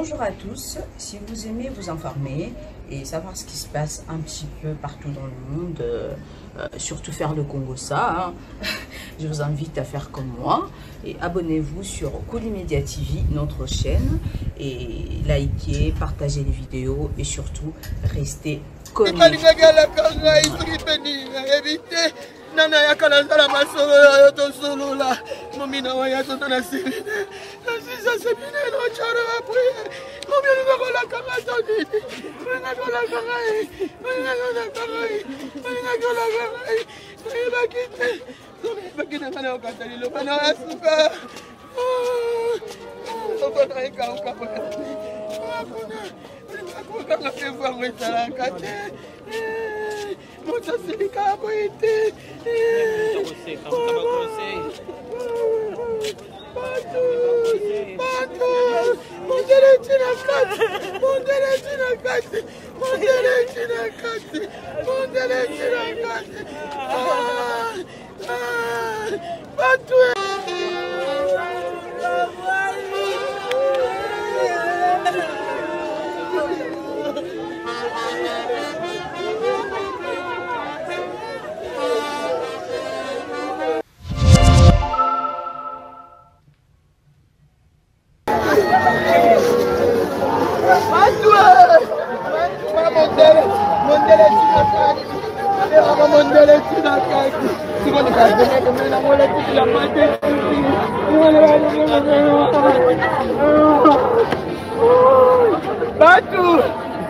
Bonjour à tous, si vous aimez vous informer et savoir ce qui se passe un petit peu partout dans le monde, surtout faire le Congo-ça, hein, je vous invite à faire comme moi et abonnez-vous sur Kolimedia TV, notre chaîne, et likez, partagez les vidéos et surtout restez connectés. Nana yakala ndala masolo yo to solo la momina wa ya to na sibine na sisa sibine no chara apri momina ko la kanga to ni na ko la kanga na ko la kanga na ko la kanga ni bakite bakite kana o katali lo kana asuka o ko na ka o ka pa ko kanga pe fa ngeta kate mucha silica boite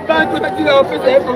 Batu nakila ofisa yetu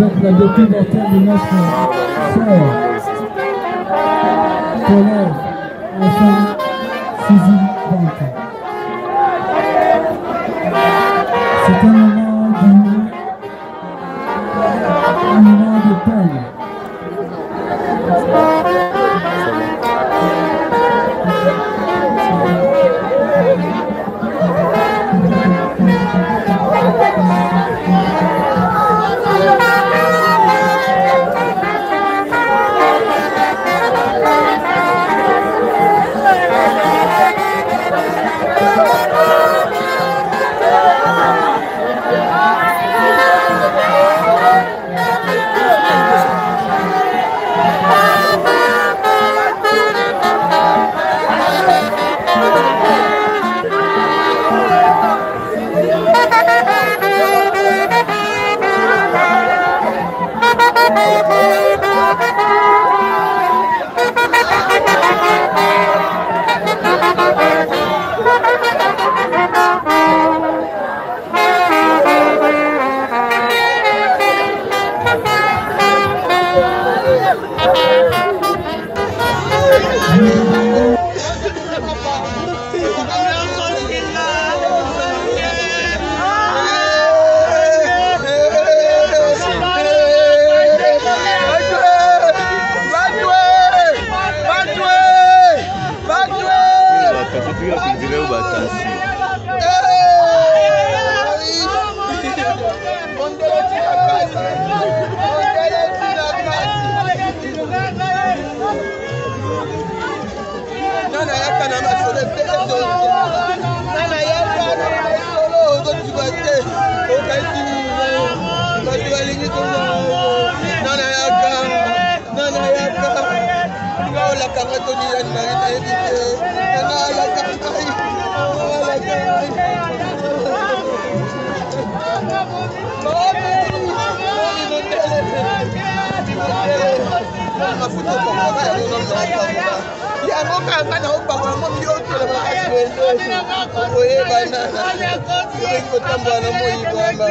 Avec la documentaire de notre sœur, collègue, enfant, Suzy Banque. C'est un moment de peine. Oh, mafuta okomoka yango nonaotambola yango kanga na obanga mo biotela makasi oyebana okoki kotambola na moyibama